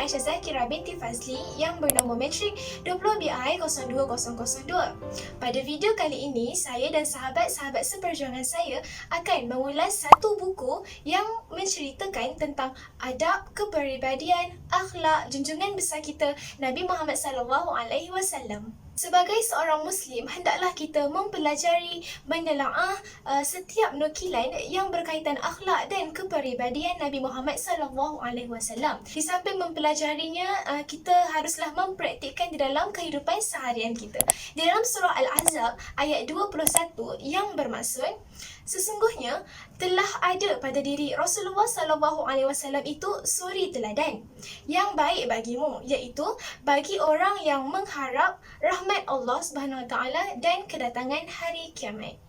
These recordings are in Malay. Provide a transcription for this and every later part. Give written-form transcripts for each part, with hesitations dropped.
Aisyah Zakira binti Fazli yang bernombor metrik 20BI02002. Pada video kali ini, saya dan sahabat-sahabat seperjuangan saya akan mengulas satu buku yang menceritakan tentang adab, kepribadian, akhlak junjungan besar kita Nabi Muhammad SAW. Sebagai seorang Muslim, hendaklah kita mempelajari, menelaah setiap nukilan yang berkaitan akhlak dan kepribadian Nabi Muhammad SAW. Di samping mempelajarinya, kita haruslah mempraktikkan di dalam kehidupan seharian kita. Di dalam surah Al-Ahzab ayat 21 yang bermaksud, sesungguhnya telah ada pada diri Rasulullah SAW itu suri teladan yang baik bagimu, iaitu bagi orang yang mengharap rahmat Allah Subhanahu Wa Taala dan kedatangan hari kiamat.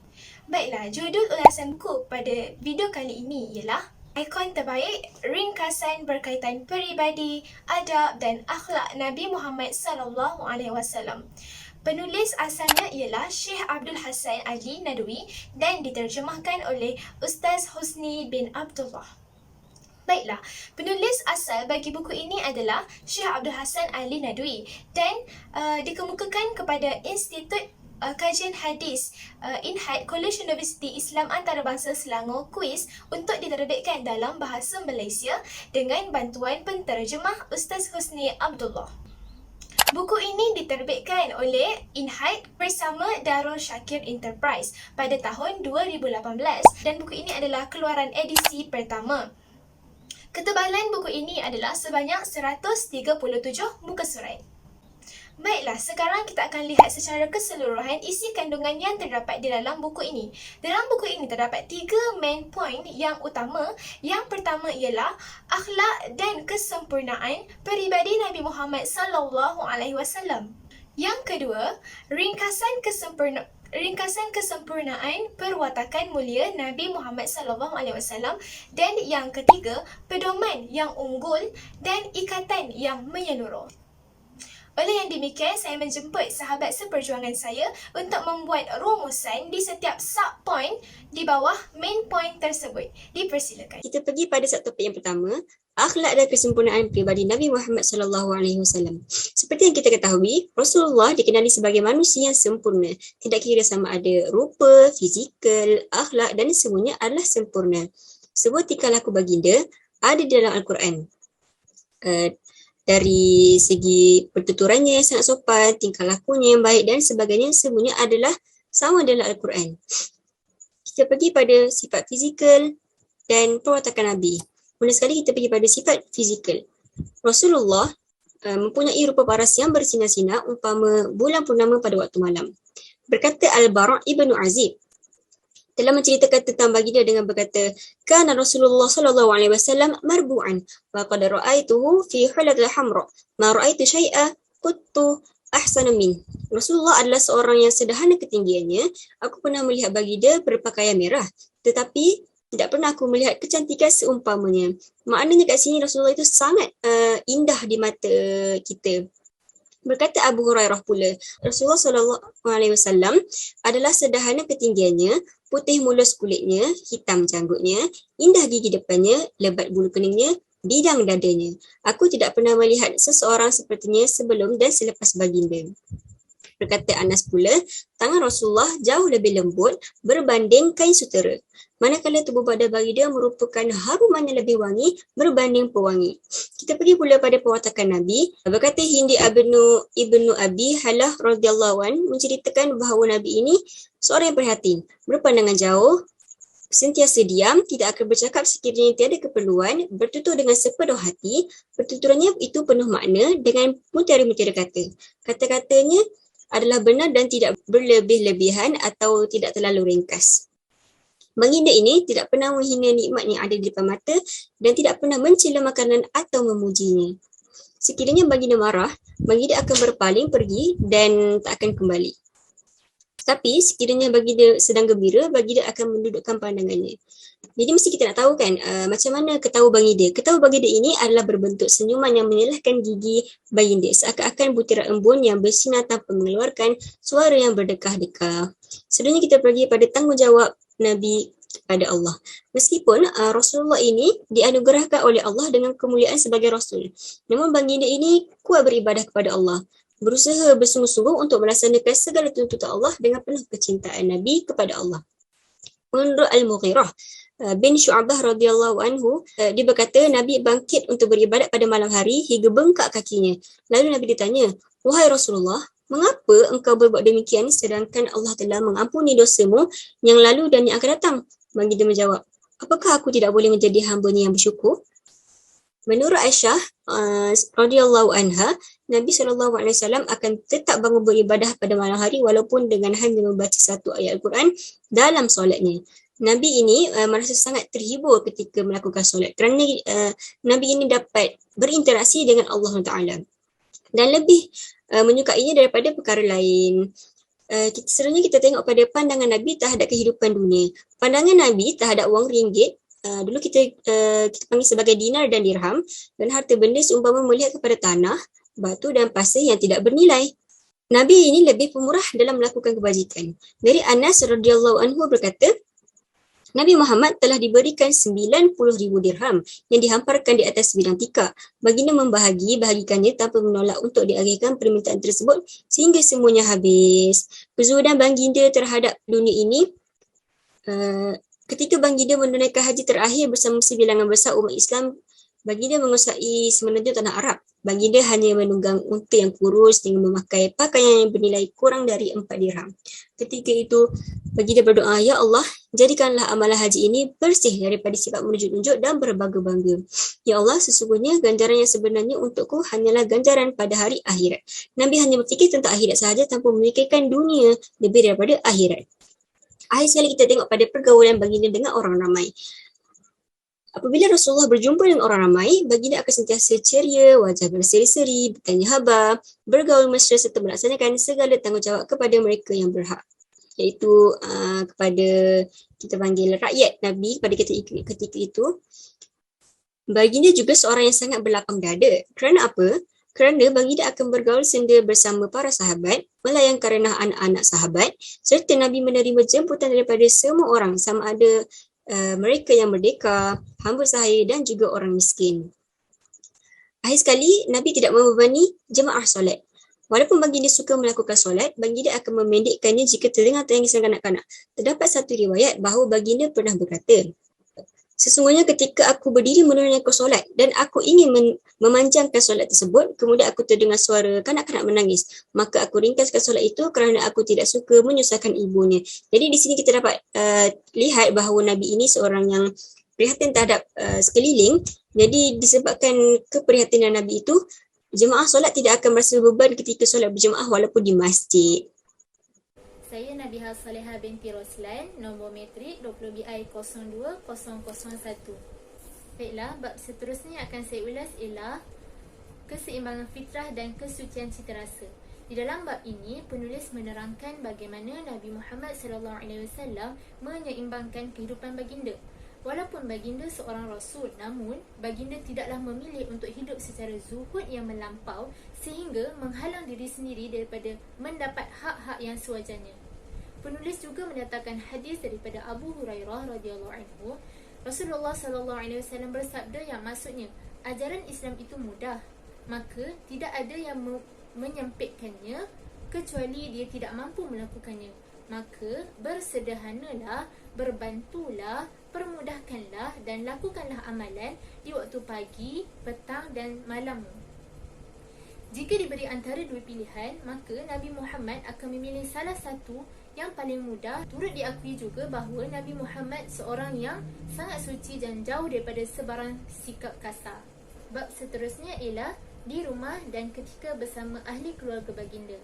Baiklah, judul ulasan buku pada video kali ini ialah Ikon Terbaik, ringkasan berkaitan peribadi, adab dan akhlak Nabi Muhammad SAW. Penulis asalnya ialah Syekh Abdul Hasan Ali Nadwi dan diterjemahkan oleh Ustaz Husni bin Abdullah. Baiklah, penulis asal bagi buku ini adalah Syekh Abdul Hasan Ali Nadwi dan dikemukakan kepada Institut Kajian Hadis INHAD College Universiti Islam Antarabangsa Selangor Kuis untuk diterbitkan dalam bahasa Malaysia dengan bantuan penterjemah Ustaz Husni Abdullah. Buku ini diterbitkan oleh INHAD bersama Darul Syakir Enterprise pada tahun 2018 dan buku ini adalah keluaran edisi pertama. Ketebalan buku ini adalah sebanyak 137 muka surat. Baiklah, sekarang kita akan lihat secara keseluruhan isi kandungan yang terdapat di dalam buku ini. Dalam buku ini terdapat 3 main point yang utama. Yang pertama ialah akhlak dan kesempurnaan peribadi Nabi Muhammad SAW. Yang kedua, ringkasan kesempurnaan perwatakan mulia Nabi Muhammad SAW. Dan yang ketiga, pedoman yang unggul dan ikatan yang menyeluruh. Oleh yang demikian, saya menjemput sahabat seperjuangan saya untuk membuat rumusan di setiap sub-point di bawah main point tersebut. Dipersilakan. Kita pergi pada subtopik yang pertama, akhlak dan kesempurnaan pribadi Nabi Muhammad SAW. Seperti yang kita ketahui, Rasulullah dikenali sebagai manusia yang sempurna. Tidak kira sama ada rupa, fizikal, akhlak dan semuanya adalah sempurna. Sebuah tingkah laku baginda ada di dalam Al-Quran. Dari segi pertuturannya yang sangat sopan, tingkah lakunya yang baik dan sebagainya, semuanya adalah sama dalam Al-Quran. Kita pergi pada sifat fizikal dan perwatakan Nabi. Mula sekali kita pergi pada sifat fizikal. Rasulullah mempunyai rupa paras yang bersinar-sinar umpama bulan purnama pada waktu malam. Berkata Al-Bara' ibnu Azib telah menceritakan tentang baginda dengan berkata, kana Rasulullah sallallahu alaihi wasallam marbu'an wa qad ra'aituhu fi hulatil hamra ma ra'aitu syai'a quttu ahsana min. Rasulullah adalah seorang yang sederhana ketinggiannya. Aku pernah melihat baginda berpakaian merah, tetapi tidak pernah aku melihat kecantikan seumpamanya. Maknanya kat sini Rasulullah itu sangat indah di mata kita. Berkata Abu Hurairah pula, Rasulullah SAW adalah sederhana ketinggiannya, putih mulus kulitnya, hitam janggutnya, indah gigi depannya, lebat bulu keningnya, bidang dadanya. Aku tidak pernah melihat seseorang sepertinya sebelum dan selepas baginda. Berkata Anas pula, tangan Rasulullah jauh lebih lembut berbanding kain sutera. Manakala tubuh badan baginda merupakan haruman yang lebih wangi berbanding pewangi. Kita pergi pula pada perwatakan Nabi. Berkata Hindi ibnu Abi Halah radhiyallahu an menceritakan bahawa Nabi ini seorang yang perhatian, berpandangan jauh, sentiasa diam, tidak akan bercakap sekiranya tiada keperluan, bertutur dengan sepenuh hati, pertuturannya itu penuh makna dengan mutiara-mutiara kata. Kata-katanya adalah benar dan tidak berlebih-lebihan atau tidak terlalu ringkas. Baginda ini tidak pernah menghina nikmat yang ada di depan mata dan tidak pernah mencela makanan atau memujinya. Sekiranya baginda marah, baginda akan berpaling pergi dan tak akan kembali. Tapi sekiranya baginda sedang gembira, baginda akan mendudukkan pandangannya. Jadi mesti kita nak tahu kan macam mana ketawa baginda. Ketawa baginda ini adalah berbentuk senyuman yang menyelahkan gigi baginda, seakan-akan butiran embun yang bersinar tanpa mengeluarkan suara yang berdekah-dekah. Selanjutnya kita pergi pada tanggungjawab Nabi kepada Allah. Meskipun Rasulullah ini dianugerahkan oleh Allah dengan kemuliaan sebagai Rasul. Namun baginda ini kuat beribadah kepada Allah. Berusaha bersungguh-sungguh untuk melaksanakan segala tuntutan Allah dengan penuh kecintaan Nabi kepada Allah. Menurut Al-Mughirah bin Syu'bah radhiyallahu anhu, dia berkata Nabi bangkit untuk beribadat pada malam hari hingga bengkak kakinya. Lalu Nabi ditanya, "Wahai Rasulullah, mengapa engkau berbuat demikian sedangkan Allah telah mengampuni dosamu yang lalu dan yang akan datang?" Baginda menjawab, "Apakah aku tidak boleh menjadi hamba-Nya yang bersyukur?" Menurut Aisyah radhiyallahu anha, Nabi SAW akan tetap bangun beribadah pada malam hari walaupun dengan hanya membaca satu ayat Al-Quran dalam solatnya. Nabi ini merasa sangat terhibur ketika melakukan solat kerana Nabi ini dapat berinteraksi dengan Allah Taala dan lebih menyukainya daripada perkara lain. Sebenarnya kita tengok pada pandangan Nabi terhadap kehidupan dunia. Pandangan Nabi terhadap wang ringgit, dulu kita panggil sebagai dinar dan dirham, dan harta benda seumpama melihat kepada tanah, batu dan pasir yang tidak bernilai. Nabi ini lebih pemurah dalam melakukan kebajikan. Dari Anas radhiyallahu anhu berkata, Nabi Muhammad telah diberikan 90,000 dirham yang dihamparkan di atas bidang tikar. Baginda bahagikannya tanpa menolak untuk diagihkan permintaan tersebut sehingga semuanya habis. Kezuhudan baginda terhadap dunia ini, ketika baginda menunaikan haji terakhir bersama sebilangan besar umat Islam, baginda menguasai semenanjung tanah Arab. Baginda hanya menunggang unta yang kurus dengan memakai pakaian yang bernilai kurang dari 4 dirham. Ketika itu, baginda berdoa, "Ya Allah, jadikanlah amalan haji ini bersih daripada sifat menunjuk-nunjuk dan berbangga-bangga. Ya Allah, sesungguhnya ganjaran yang sebenarnya untukku hanyalah ganjaran pada hari akhirat." Nabi hanya berfikir tentang akhirat sahaja tanpa memikirkan dunia lebih daripada akhirat. Akhir sekali kita tengok pada pergaulan baginda dengan orang ramai. Apabila Rasulullah berjumpa dengan orang ramai, baginda akan sentiasa ceria, wajah berseri-seri, bertanya khabar, bergaul mesra serta melaksanakan segala tanggungjawab kepada mereka yang berhak, iaitu kepada kita panggil rakyat Nabi pada ketika itu. Baginda juga seorang yang sangat berlapang dada. Kerana apa? Kerana baginda akan bergaul senda bersama para sahabat, melayangkan renah anak-anak sahabat, serta Nabi menerima jemputan daripada semua orang, sama ada mereka yang merdeka, hamba sahaya dan juga orang miskin. Akhir sekali, Nabi tidak membebani jemaah solat. Walaupun baginda suka melakukan solat, baginda akan memendekkannya jika terdengar tangisan kanak-kanak. Terdapat satu riwayat bahawa baginda pernah berkata, "Sesungguhnya ketika aku berdiri menunaikan solat dan aku ingin memanjangkan solat tersebut, kemudian aku terdengar suara kanak-kanak menangis. Maka aku ringkaskan solat itu kerana aku tidak suka menyusahkan ibunya." Jadi di sini kita dapat lihat bahawa Nabi ini seorang yang prihatin terhadap sekeliling. Jadi disebabkan keprihatinan Nabi itu, jemaah solat tidak akan merasa beban ketika solat berjemaah walaupun di masjid. Saya Nabiha Salehah binti Roslan, nombor metrik 20BI 02001. Baiklah, bab seterusnya akan saya ulas ialah keseimbangan fitrah dan kesucian cita rasa. Di dalam bab ini, penulis menerangkan bagaimana Nabi Muhammad SAW menyeimbangkan kehidupan baginda. Walaupun baginda seorang rasul, namun baginda tidaklah memilih untuk hidup secara zuhud yang melampau sehingga menghalang diri sendiri daripada mendapat hak-hak yang sewajarnya. Penulis juga menyatakan hadis daripada Abu Hurairah radhiyallahu anhu, Rasulullah SAW bersabda yang maksudnya, ajaran Islam itu mudah, maka tidak ada yang menyempitkannya kecuali dia tidak mampu melakukannya. Maka bersederhanalah, berbantulah, permudahkanlah dan lakukanlah amalan di waktu pagi, petang dan malam. Jika diberi antara dua pilihan, maka Nabi Muhammad akan memilih salah satu yang paling mudah. Turut diakui juga bahawa Nabi Muhammad seorang yang sangat suci dan jauh daripada sebarang sikap kasar. Bab seterusnya ialah di rumah dan ketika bersama ahli keluarga baginda.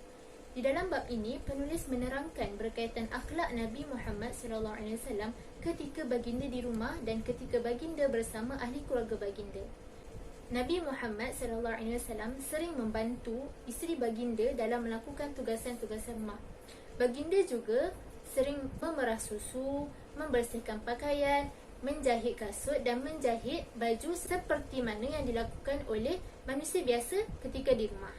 Di dalam bab ini, penulis menerangkan berkaitan akhlak Nabi Muhammad SAW ketika baginda di rumah dan ketika baginda bersama ahli keluarga baginda. Nabi Muhammad SAW sering membantu isteri baginda dalam melakukan tugasan-tugasan rumah. Baginda juga sering memerah susu, membersihkan pakaian, menjahit kasut dan menjahit baju seperti mana yang dilakukan oleh manusia biasa ketika di rumah.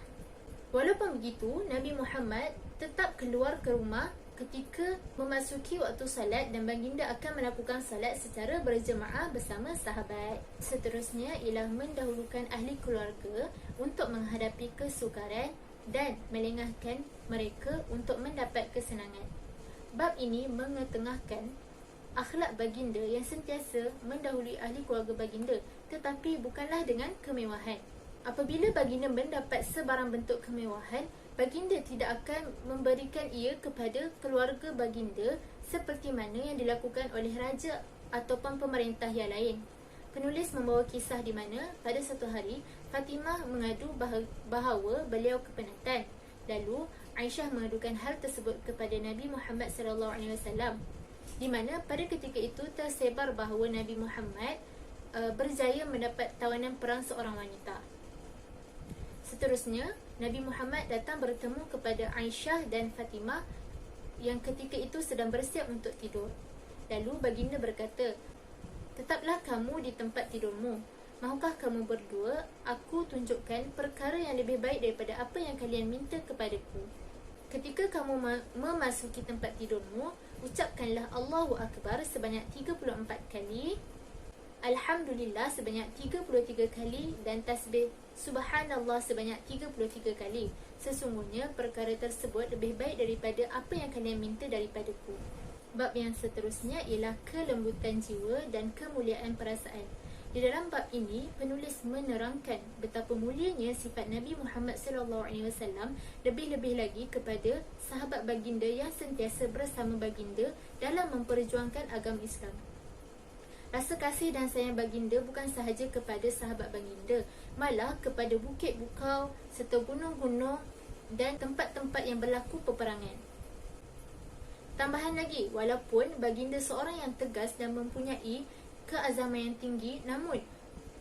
Walaupun begitu, Nabi Muhammad tetap keluar ke rumah ketika memasuki waktu salat dan baginda akan melakukan salat secara berjemaah bersama sahabat. Seterusnya ialah mendahulukan ahli keluarga untuk menghadapi kesukaran dan melengahkan mereka untuk mendapat kesenangan. Bab ini mengetengahkan akhlak baginda yang sentiasa mendahului ahli keluarga baginda, tetapi bukanlah dengan kemewahan. Apabila baginda mendapat sebarang bentuk kemewahan, baginda tidak akan memberikan ia kepada keluarga baginda seperti mana yang dilakukan oleh raja ataupun pemerintah yang lain. Penulis membawa kisah di mana pada satu hari Fatimah mengadu bahawa beliau kepenatan. Lalu Aisyah mengadukan hal tersebut kepada Nabi Muhammad SAW, di mana pada ketika itu tersebar bahawa Nabi Muhammad berjaya mendapat tawanan perang seorang wanita. Seterusnya, Nabi Muhammad datang bertemu kepada Aisyah dan Fatimah yang ketika itu sedang bersiap untuk tidur. Lalu baginda berkata, "Tetaplah kamu di tempat tidurmu. Mahukah kamu berdua aku tunjukkan perkara yang lebih baik daripada apa yang kalian minta kepadaku? Ketika kamu memasuki tempat tidurmu, ucapkanlah Allahu Akbar sebanyak 34 kali, Alhamdulillah sebanyak 33 kali dan tasbih Subhanallah sebanyak 33 kali. Sesungguhnya perkara tersebut lebih baik daripada apa yang kalian minta daripadaku." Bab yang seterusnya ialah kelembutan jiwa dan kemuliaan perasaan. Di dalam bab ini, penulis menerangkan betapa mulianya sifat Nabi Muhammad SAW, lebih-lebih lagi kepada sahabat baginda yang sentiasa bersama baginda dalam memperjuangkan agama Islam. Rasa kasih dan sayang baginda bukan sahaja kepada sahabat baginda, malah kepada bukit bukau serta gunung-gunung dan tempat-tempat yang berlaku peperangan. Tambahan lagi, walaupun baginda seorang yang tegas dan mempunyai keazaman yang tinggi, namun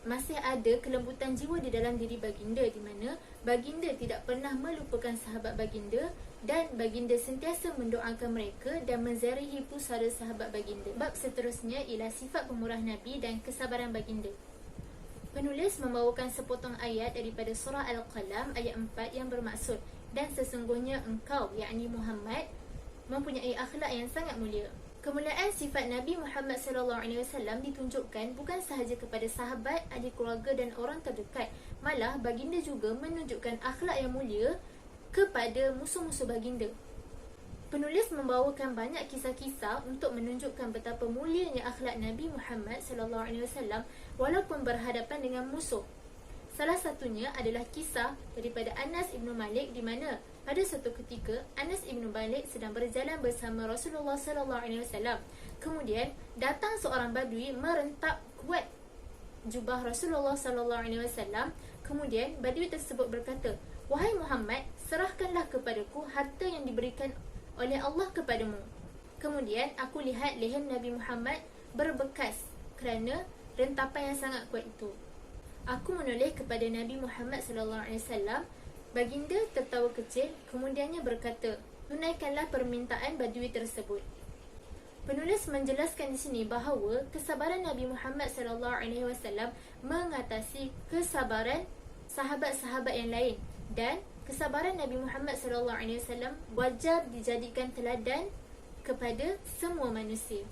masih ada kelembutan jiwa di dalam diri baginda, di mana baginda tidak pernah melupakan sahabat baginda dan baginda sentiasa mendoakan mereka dan menziarahi pusara sahabat baginda. Bab seterusnya ialah sifat pemurah Nabi dan kesabaran baginda. Penulis membawakan sepotong ayat daripada surah Al-Qalam ayat 4 yang bermaksud, "Dan sesungguhnya engkau, yakni Muhammad, mempunyai akhlak yang sangat mulia." Kemuliaan sifat Nabi Muhammad SAW ditunjukkan bukan sahaja kepada sahabat, ahli keluarga dan orang terdekat, malah baginda juga menunjukkan akhlak yang mulia kepada musuh-musuh baginda. Penulis membawakan banyak kisah-kisah untuk menunjukkan betapa mulianya akhlak Nabi Muhammad SAW walaupun berhadapan dengan musuh. Salah satunya adalah kisah daripada Anas Ibn Malik, di mana pada satu ketika Anas Ibn Malik sedang berjalan bersama Rasulullah SAW. Kemudian datang seorang badui merentak kuat jubah Rasulullah SAW. Kemudian badui tersebut berkata, "Wahai Muhammad, serahkanlah kepadaku harta yang diberikan oleh Allah kepadamu." Kemudian aku lihat leher Nabi Muhammad berbekas kerana rentapan yang sangat kuat itu. Aku menoleh kepada Nabi Muhammad SAW. Baginda tertawa kecil, kemudiannya berkata, "Tunaikanlah permintaan badui tersebut." Penulis menjelaskan di sini bahawa kesabaran Nabi Muhammad SAW mengatasi kesabaran sahabat-sahabat yang lain, dan kesabaran Nabi Muhammad SAW wajar dijadikan teladan kepada semua manusia.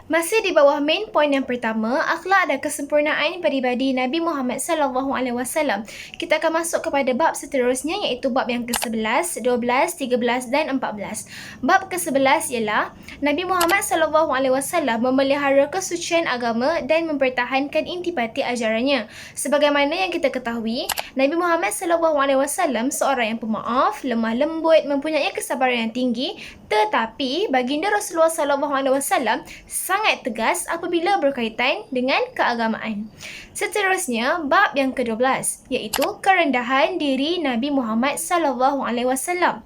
Masih di bawah main point yang pertama, akhlak dan kesempurnaan peribadi Nabi Muhammad SAW. Kita akan masuk kepada bab seterusnya, iaitu bab yang ke-11, 12, 13 dan 14. Bab ke-11 ialah Nabi Muhammad SAW memelihara kesucian agama dan mempertahankan intipati ajarannya. Sebagaimana yang kita ketahui, Nabi Muhammad SAW seorang yang pemaaf, lemah lembut, mempunyai kesabaran yang tinggi, tetapi baginda Rasulullah SAW sangat tegas apabila berkaitan dengan keagamaan. Seterusnya, bab yang ke-12, iaitu kerendahan diri Nabi Muhammad SAW.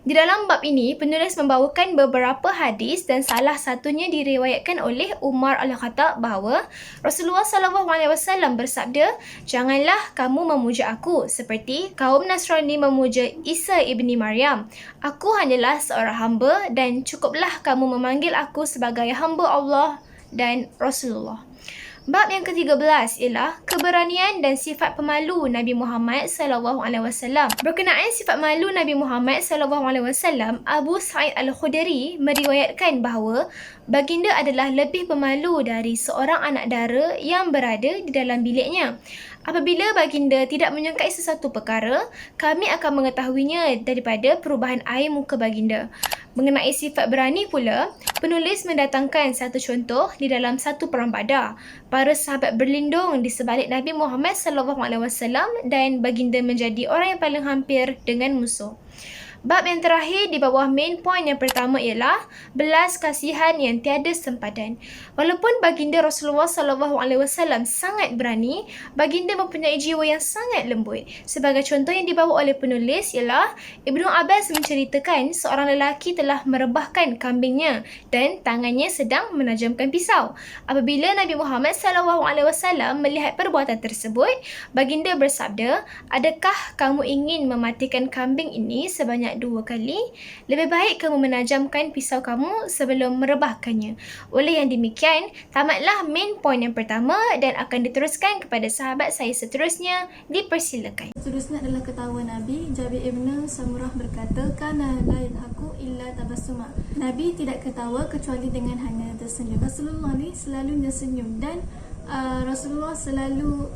Di dalam bab ini, penulis membawakan beberapa hadis dan salah satunya diriwayatkan oleh Umar Al-Khattab bahawa Rasulullah SAW bersabda, "Janganlah kamu memuja aku seperti kaum Nasrani memuja Isa ibni Maryam. Aku hanyalah seorang hamba dan cukuplah kamu memanggil aku sebagai hamba Allah dan Rasulullah." Bab yang ke-13 ialah keberanian dan sifat pemalu Nabi Muhammad SAW. Berkenaan sifat malu Nabi Muhammad SAW, Abu Sa'id Al-Khudri meriwayatkan bahawa baginda adalah lebih pemalu dari seorang anak dara yang berada di dalam biliknya. Apabila baginda tidak menyukai sesuatu perkara, kami akan mengetahuinya daripada perubahan air muka baginda. Mengenai sifat berani pula, penulis mendatangkan satu contoh di dalam satu perang Badar. Para sahabat berlindung di sebalik Nabi Muhammad SAW dan baginda menjadi orang yang paling hampir dengan musuh. Bab yang terakhir di bawah main point yang pertama ialah belas kasihan yang tiada sempadan. Walaupun baginda Rasulullah SAW sangat berani, baginda mempunyai jiwa yang sangat lembut. Sebagai contoh yang dibawa oleh penulis ialah Ibnu Abbas menceritakan seorang lelaki telah merebahkan kambingnya dan tangannya sedang menajamkan pisau. Apabila Nabi Muhammad SAW melihat perbuatan tersebut, baginda bersabda, "Adakah kamu ingin mematikan kambing ini sebanyak 2 kali? Lebih baik kamu menajamkan pisau kamu sebelum merebahkannya." Oleh yang demikian, tamatlah main point yang pertama dan akan diteruskan kepada sahabat saya seterusnya. Dipersilakan. Seterusnya adalah ketawa Nabi. Jabir ibn Samurah berkata, "Kana la yadhaku illa tabassuma." Nabi tidak ketawa kecuali dengan hanya tersenyum. Rasulullah ni selalunya senyum dan Rasulullah selalu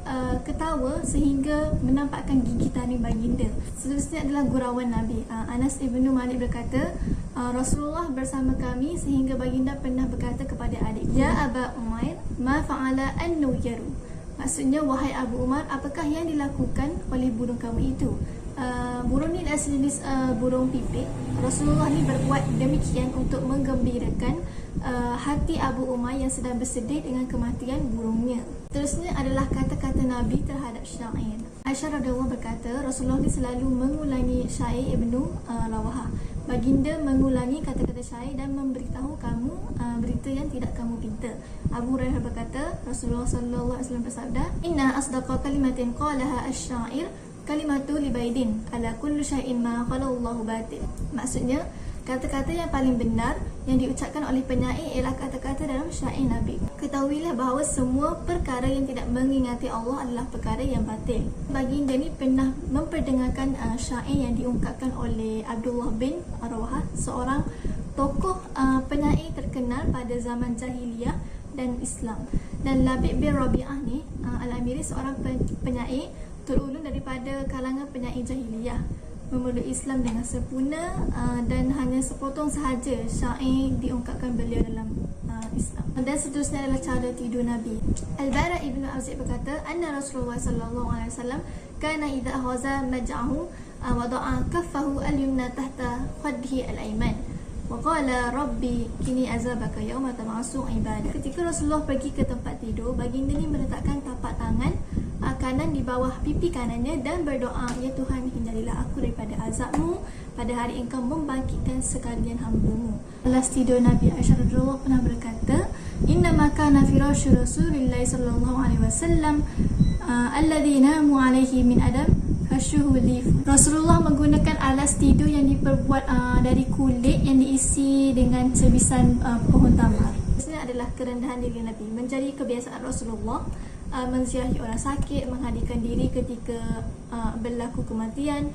ketawa sehingga menampakkan gigi taring baginda. Seterusnya adalah gurauan Nabi. Anas ibn Malik berkata, Rasulullah bersama kami sehingga baginda pernah berkata kepada adik, "Ya Aba Umair, ma fa'ala an-nuyaru." Maksudnya, wahai Abu Umar, apakah yang dilakukan oleh burung kamu itu? Burung ni adalah sejenis burung pipit. Rasulullah ni berbuat demikian untuk menggembirakan hati Abu Umar yang sedang bersedih dengan kematian burungnya. Seterusnya adalah kata-kata Nabi terhadap syair. Aisyah radhiyallahu berkata, Rasulullah ni selalu mengulangi syair Ibnu Rawahah. Baginda mengulangi kata-kata syair dan memberitahu kamu berita yang tidak kamu pinta. Abu Hurairah berkata, Rasulullah SAW bersabda, "Inna asdaqa kalimatin qalaha asy-syair kalimatu libaidin ala kullu syai'in ma qala Allahu batil." Maksudnya, kata-kata yang paling benar yang diucapkan oleh penyair ialah kata-kata dalam syair Nabi. Ketahuilah bahawa semua perkara yang tidak mengingati Allah adalah perkara yang batil. Baginda ni pernah memperdengarkan syair yang diungkapkan oleh Abdullah bin Rawahah, seorang tokoh penyair terkenal pada zaman jahiliyah dan Islam. Dan Labib bin Rabi'ah ni Al-Amiri, seorang penyair terulun daripada kalangan penyair jahiliyah, memeluk Islam dengan sempurna dan hanya sepotong sahaja syair diungkapkan beliau dalam Islam. Dan seterusnya adalah cara tidur Nabi. Al-Bara ibn Azib berkata, "Anna Rasulullah sallallahu alaihi wasallam kana idza ghaza maj'ahu wada'a kaffahu al-yumna tahta khaddihi al-ayman wa qala rabbi kini azabaka yawma tab'asu ibadah." Ketika Rasulullah pergi ke tempat tidur, baginda ni meletakkan tapak tangan kanan di bawah pipi kanannya dan berdoa, "Ya Tuhan, hindarilah aku daripada azabmu pada hari engkau membangkitkan sekalian hamba-Mu." Alas tidur Nabi, Aisyah radhiyallahu pernah berkata, "Inna ma kana firasyu Rasulillah sallallahu alaihi wasallam alladhi namu alaihi min adam fasyuhu lif." Rasulullah menggunakan alas tidur yang diperbuat dari kulit yang diisi dengan cebisan pohon tamar. Ini adalah kerendahan diri Nabi. Menjadi kebiasaan Rasulullah menziarahi orang sakit, menghadirkan diri ketika berlaku kematian,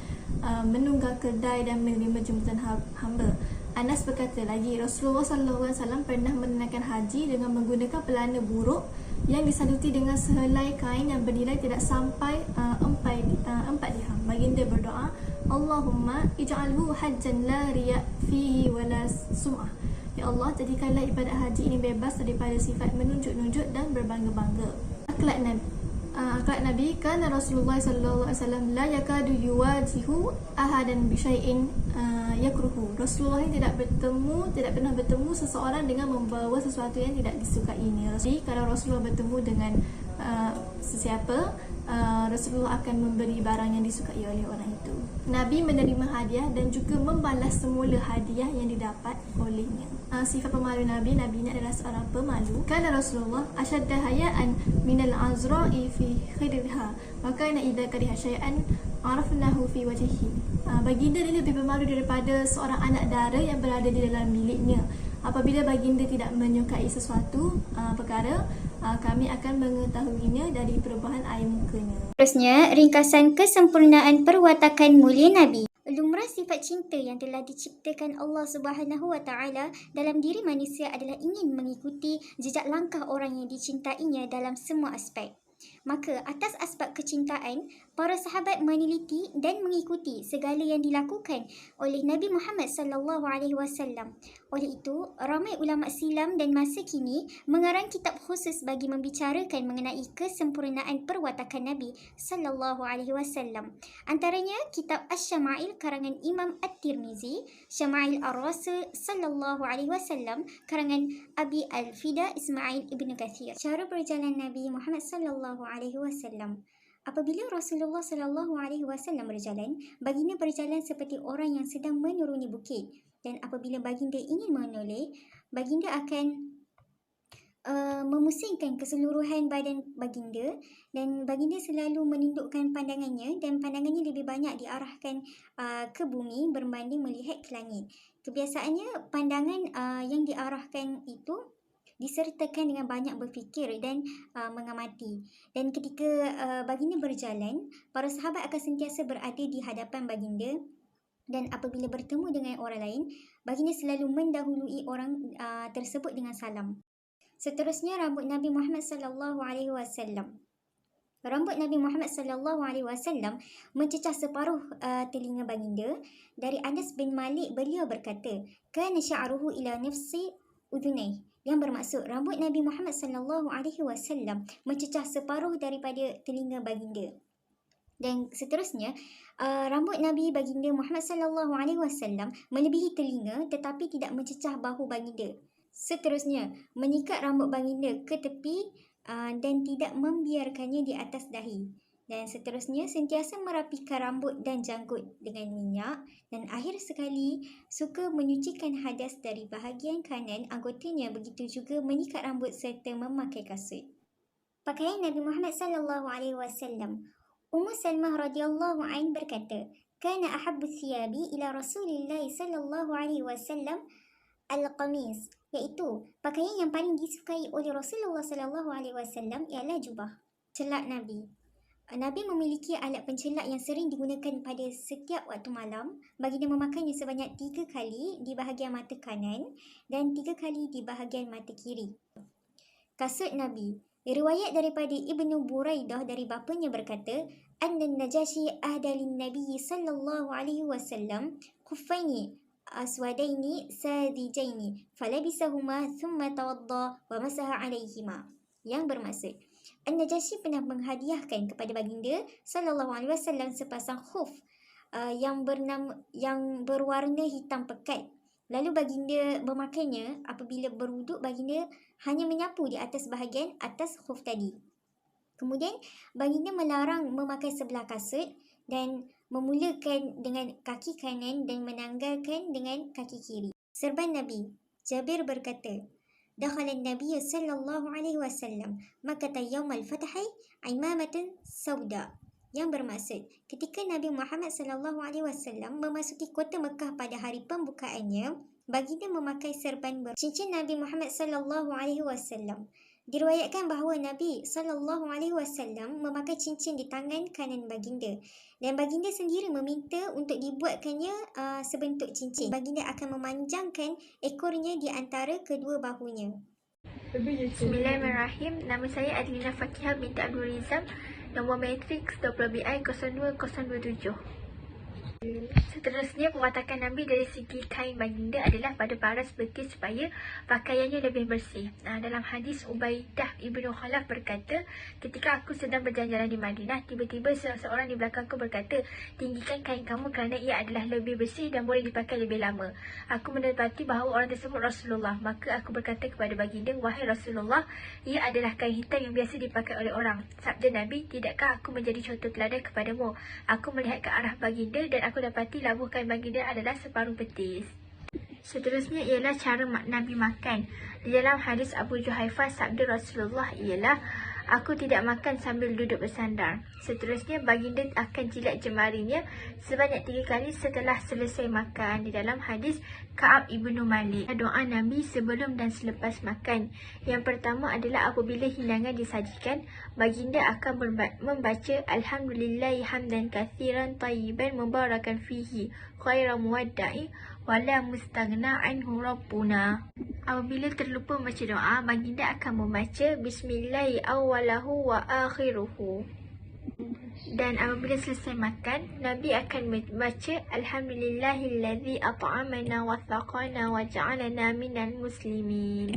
menunggang kedai dan menerima jemputan hamba. Anas berkata lagi, Rasulullah SAW pernah menunaikan haji dengan menggunakan pelana buruk yang disaduti dengan sehelai kain yang bernilai tidak sampai 4 dirham. Baginda berdoa, "Allahumma ij'alhu hajjan la riya' fihi wa la sum'ah." Ya Allah, jadikanlah ibadat haji ini bebas daripada sifat menunjuk-nunjuk dan berbangga-bangga. Akhlak Nabi, kana Rasulullah sallallahu alaihi wasallam la yakadu yuwajihu ahadan bi syai'in yakruhu. Rasulullah ini tidak pernah bertemu seseorang dengan membawa sesuatu yang tidak disukainya. Jadi kalau Rasulullah bertemu dengan sesiapa, Rasulullah akan memberi barang yang disukai oleh orang itu. Nabi menerima hadiah dan juga membalas semula hadiah yang didapat olehnya. Sifat pemalu Nabi ini adalah seorang pemalu. Kana Rasulullah ashadda haya'an minal azra'i fi khidriha wa kana idza kariha syai'an arafnahu fi wajhihi. Baginda ini lebih pemalu daripada seorang anak dara yang berada di dalam biliknya. Apabila baginda tidak menyukai sesuatu perkara, kami akan mengetahuinya dari perubahan air mukanya. Seterusnya, ringkasan kesempurnaan perwatakan mulia Nabi. Lumrah sifat cinta yang telah diciptakan Allah Subhanahu wa taala dalam diri manusia adalah ingin mengikuti jejak langkah orang yang dicintainya dalam semua aspek. Maka atas asbab kecintaan, para sahabat meneliti dan mengikuti segala yang dilakukan oleh Nabi Muhammad sallallahu alaihi wasallam. Oleh itu, ramai ulama silam dan masa kini mengarang kitab khusus bagi membicarakan mengenai kesempurnaan perwatakan Nabi sallallahu alaihi wasallam. Antaranya kitab Asy-Syama'il karangan Imam At-Tirmizi, Syama'il Ar-Rasul sallallahu alaihi wasallam karangan Abi Al-Fida Ismail Ibn Kathir. Cara berjalan Nabi Muhammad sallallahu alaihi wasallam. Apabila Rasulullah sallallahu alaihi wasallam berjalan, baginda berjalan seperti orang yang sedang menuruni bukit. Dan apabila baginda ingin menoleh, baginda akan memusingkan keseluruhan badan baginda, dan baginda selalu menundukkan pandangannya dan pandangannya lebih banyak diarahkan ke bumi berbanding melihat ke langit. Kebiasaannya pandangan yang diarahkan itu disertakan dengan banyak berfikir dan mengamati. Dan ketika baginda berjalan, para sahabat akan sentiasa berada di hadapan baginda, dan apabila bertemu dengan orang lain, baginda selalu mendahului orang tersebut dengan salam. Seterusnya, rambut Nabi Muhammad sallallahu alaihi wasallam. Rambut Nabi Muhammad sallallahu alaihi wasallam mencecah separuh telinga baginda. Dari Anas bin Malik, beliau berkata, "Kana sya'ruhu ila nafsi udhunai." Yang bermaksud rambut Nabi Muhammad sallallahu alaihi wasallam mencecah separuh daripada telinga baginda. Dan seterusnya, rambut Nabi baginda Muhammad sallallahu alaihi wasallam melebihi telinga tetapi tidak mencecah bahu baginda. Seterusnya, menyikat rambut baginda ke tepi dan tidak membiarkannya di atas dahi. Dan seterusnya, sentiasa merapikan rambut dan janggut dengan minyak. Dan akhir sekali, suka menyucikan hadas dari bahagian kanan anggotanya, begitu juga menyikat rambut serta memakai kasut. Pakaian Nabi Muhammad sallallahu alaihi wasallam. Ummu Salmah radhiyallahu anha berkata, "Kana ahabbu thiyabi ila Rasulillah sallallahu alaihi wasallam al-qamis," iaitu pakaian yang paling disukai oleh Rasulullah sallallahu alaihi wasallam ialah jubah. Celak Nabi. Nabi memiliki alat pencelak yang sering digunakan pada setiap waktu malam. Baginda memakainya sebanyak 3 kali di bahagian mata kanan dan 3 kali di bahagian mata kiri. Kasut Nabi. Riwayat daripada Ibnu Buraidah dari bapanya berkata, "Anna Najasyi ahdalin Nabi sallallahu alaihi wasallam khuffaini aswadaini sadijaini falabisahuma thumma tawadda wa masaha alaihima." Yang bermaksud, An-Najasyi pernah menghadiahkan kepada baginda sallallahu alaihi wasallam sepasang khuf yang berwarna hitam pekat. Lalu baginda memakainya. Apabila berwuduk, baginda hanya menyapu di atas bahagian atas khuf tadi. Kemudian baginda melarang memakai sebelah kasut dan memulakan dengan kaki kanan dan menanggalkan dengan kaki kiri. Serban Nabi. Jabir berkata, "Dakhala an-Nabiy sallallahu alaihi wasallam Makkah yawm al-fath imamatan sauda." Yang bermaksud, ketika Nabi Muhammad sallallahu alaihi wasallam memasuki kota Mekah pada hari pembukaannya, baginda memakai serban cincin Nabi Muhammad sallallahu alaihi wasallam. Diriwayatkan bahawa Nabi sallallahu alaihi wasallam memakai cincin di tangan kanan baginda, dan baginda sendiri meminta untuk dibuatkannya sebentuk cincin. Baginda akan memanjangkan ekornya di antara kedua bahunya. Bismillahirrahmanirrahim. Nama saya Adlina Fakihah binti Abdul Rizam, nombor matriks 20BI 02027. Seterusnya, perwatakan Nabi dari segi kain baginda adalah pada paras betis supaya pakaiannya lebih bersih. Dalam hadis Ubaidah Ibnu Khalaf berkata, ketika aku sedang berjalan-jalan di Madinah, tiba-tiba seorang di belakangku berkata, "Tinggikan kain kamu kerana ia adalah lebih bersih dan boleh dipakai lebih lama." Aku mendapati bahawa orang tersebut Rasulullah. Maka aku berkata kepada baginda, "Wahai Rasulullah, ia adalah kain hitam yang biasa dipakai oleh orang." Sabda Nabi, "Tidakkah aku menjadi contoh teladan kepadamu?" Aku melihat ke arah baginda dan aku dapati labuh kain baginda adalah separuh betis. Seterusnya ialah cara Nabi makan. Di dalam hadis Abu Juhaifah, sabda Rasulullah ialah, Aku tidak makan sambil duduk bersandar. Seterusnya, baginda akan jilat jemarinya sebanyak 3 kali setelah selesai makan. Di dalam hadis Ka'ab ibnu Malik, doa Nabi sebelum dan selepas makan. Yang pertama adalah apabila hidangan disajikan, baginda akan membaca Alhamdulillahi hamdan kathiran tayyiban mubarakan fihi khairan muwadda'i wala mustaghna anhu rabbuna. Apabila terlupa membaca doa, baginda akan membaca Bismillahi awwalahu wa akhiruhu. Dan apabila selesai makan, Nabi akan membaca Alhamdulillahilladzi at'amana wa saqana wa ja'alana minal muslimin.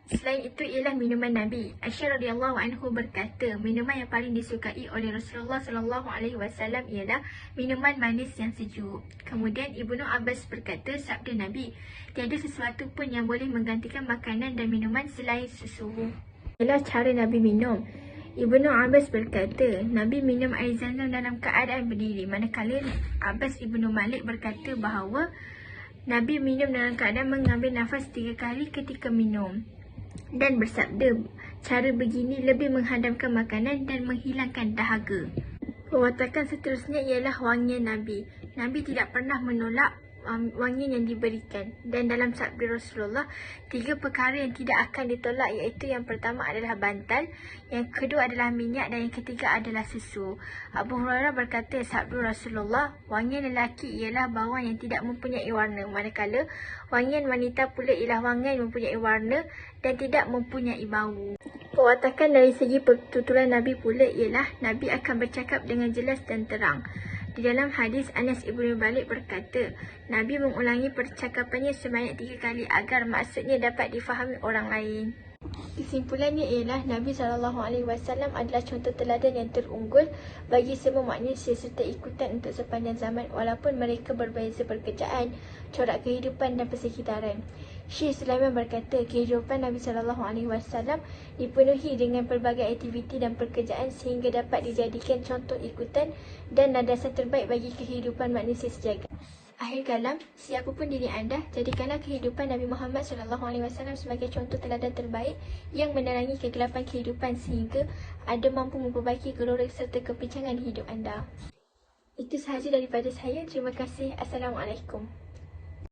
Selain itu ialah minuman Nabi. Aisyah radhiyallahu anhu berkata, minuman yang paling disukai oleh Rasulullah sallallahu alaihi wasallam ialah minuman manis yang sejuk. Kemudian Ibnu Abbas berkata, sabda Nabi, tiada sesuatu pun yang boleh menggantikan makanan dan minuman selain susu. Ialah cara Nabi minum. Ibnu Abbas berkata, Nabi minum air Zam-Zam dalam keadaan berdiri, manakala Abbas Ibnu Malik berkata bahawa Nabi minum dalam keadaan mengambil nafas 3 kali ketika minum. Dan bersabda, cara begini lebih menghadamkan makanan dan menghilangkan dahaga. Perwatakan seterusnya ialah wangian Nabi. Nabi tidak pernah menolak wangian yang diberikan. Dan dalam sabda Rasulullah, 3 perkara yang tidak akan ditolak, iaitu yang pertama adalah bantal, yang kedua adalah minyak, dan yang ketiga adalah susu. Abu Hurairah berkata, sabda Rasulullah, wangian lelaki ialah bawang yang tidak mempunyai warna, manakala wangian wanita pula ialah wangian yang mempunyai warna dan tidak mempunyai bau. Perwatakan dari segi pertuturan Nabi pula ialah Nabi akan bercakap dengan jelas dan terang. Di dalam hadis, Anas ibnu Malik berkata, Nabi mengulangi percakapannya sebanyak 3 kali agar maksudnya dapat difahami orang lain. Kesimpulannya ialah Nabi SAW adalah contoh teladan yang terunggul bagi semua manusia serta ikutan untuk sepanjang zaman walaupun mereka berbeza pekerjaan, corak kehidupan dan persekitaran. Syekh Sulaiman berkata, kehidupan Nabi SAW dipenuhi dengan pelbagai aktiviti dan pekerjaan sehingga dapat dijadikan contoh ikutan dan landasan terbaik bagi kehidupan manusia sejagat. Akhir kalam, siapapun diri anda, jadikanlah kehidupan Nabi Muhammad SAW sebagai contoh teladan terbaik yang menerangi kegelapan kehidupan sehingga anda mampu memperbaiki gelora serta kepincangan hidup anda. Itu sahaja daripada saya. Terima kasih. Assalamualaikum.